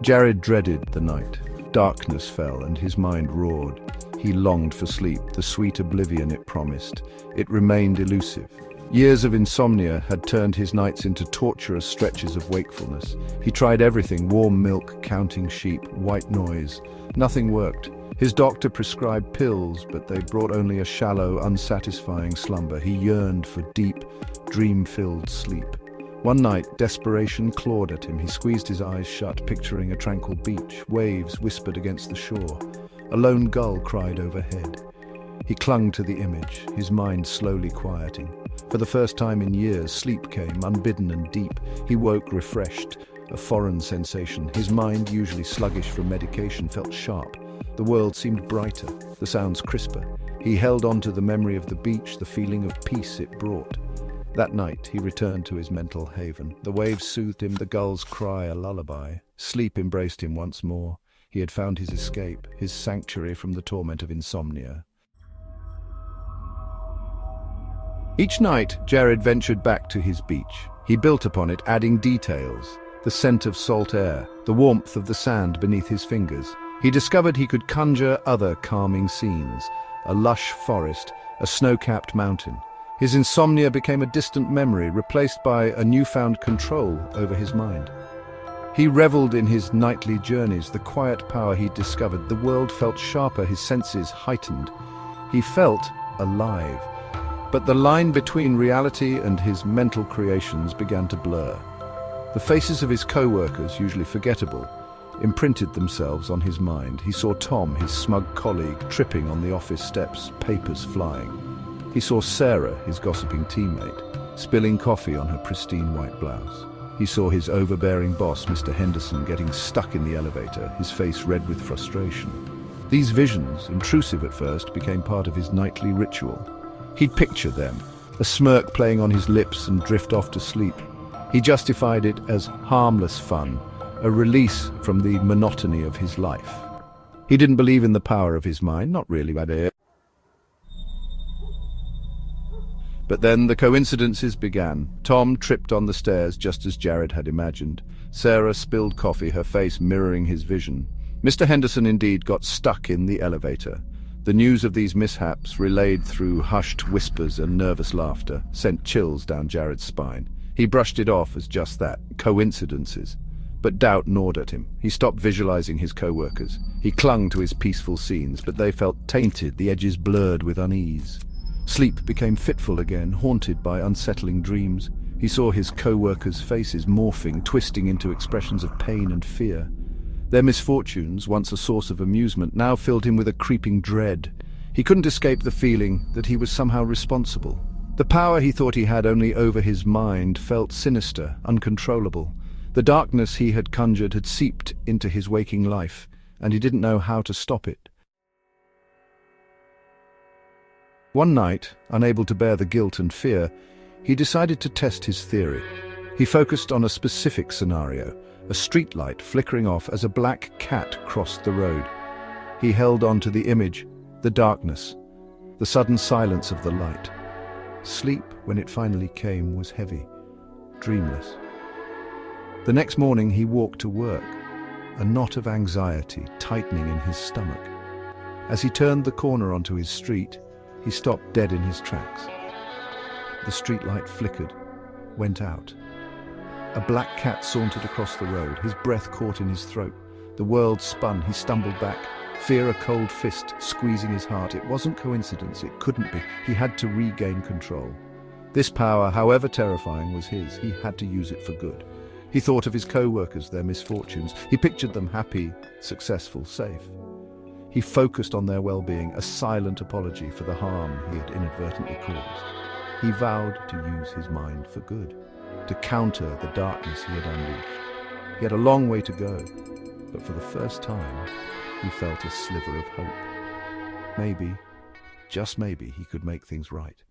Jared dreaded the night. Darkness fell and his mind roared. He longed for sleep, the sweet oblivion it promised. It remained elusive. Years of insomnia had turned his nights into torturous stretches of wakefulness. He tried everything: warm milk, counting sheep, white noise. Nothing worked. His doctor prescribed pills, but they brought only a shallow, unsatisfying slumber. He yearned for deep, dream-filled sleep. One night, desperation clawed at him. He squeezed his eyes shut, picturing a tranquil beach. Waves whispered against the shore. A lone gull cried overhead. He clung to the image, his mind slowly quieting. For the first time in years, sleep came, unbidden and deep. He woke refreshed, a foreign sensation. His mind, usually sluggish from medication, felt sharp. The world seemed brighter, the sounds crisper. He held on to the memory of the beach, the feeling of peace it brought. That night, he returned to his mental haven. The waves soothed him, the gulls' cry a lullaby. Sleep embraced him once more. He had found his escape, his sanctuary from the torment of insomnia. Each night, Jared ventured back to his beach. He built upon it, adding details: the scent of salt air, the warmth of the sand beneath his fingers. He discovered he could conjure other calming scenes: a lush forest, a snow-capped mountain. His insomnia became a distant memory, replaced by a newfound control over his mind. He reveled in his nightly journeys, the quiet power he'd discovered. The world felt sharper, his senses heightened. He felt alive. But the line between reality and his mental creations began to blur. The faces of his co-workers, usually forgettable, imprinted themselves on his mind. He saw Tom, his smug colleague, tripping on the office steps, papers flying. He saw Sarah, his gossiping teammate, spilling coffee on her pristine white blouse. He saw his overbearing boss, Mr. Henderson, getting stuck in the elevator, his face red with frustration. These visions, intrusive at first, became part of his nightly ritual. He'd picture them, a smirk playing on his lips, and drift off to sleep. He justified it as harmless fun, a release from the monotony of his life. He didn't believe in the power of his mind, not really, But then the coincidences began. Tom tripped on the stairs just as Jared had imagined. Sarah spilled coffee, her face mirroring his vision. Mr. Henderson indeed got stuck in the elevator. The news of these mishaps, relayed through hushed whispers and nervous laughter, sent chills down Jared's spine. He brushed it off as just that, coincidences. But doubt gnawed at him. He stopped visualizing his co-workers. He clung to his peaceful scenes, but they felt tainted, the edges blurred with unease. Sleep became fitful again, haunted by unsettling dreams. He saw his co-workers' faces morphing, twisting into expressions of pain and fear. Their misfortunes, once a source of amusement, now filled him with a creeping dread. He couldn't escape the feeling that he was somehow responsible. The power he thought he had only over his mind felt sinister, uncontrollable. The darkness he had conjured had seeped into his waking life, and he didn't know how to stop it. One night, unable to bear the guilt and fear, he decided to test his theory. He focused on a specific scenario, a streetlight flickering off as a black cat crossed the road. He held on to the image, the darkness, the sudden silence of the light. Sleep, when it finally came, was heavy, dreamless. The next morning he walked to work, a knot of anxiety tightening in his stomach. As he turned the corner onto his street, he stopped dead in his tracks. The streetlight flickered, went out. A black cat sauntered across the road, his breath caught in his throat. The world spun, he stumbled back, fear a cold fist squeezing his heart. It wasn't coincidence, it couldn't be. He had to regain control. This power, however terrifying, was his. He had to use it for good. He thought of his co-workers, their misfortunes. He pictured them happy, successful, safe. He focused on their well-being, a silent apology for the harm he had inadvertently caused. He vowed to use his mind for good, to counter the darkness he had unleashed. He had a long way to go, but for the first time, he felt a sliver of hope. Maybe, just maybe, he could make things right.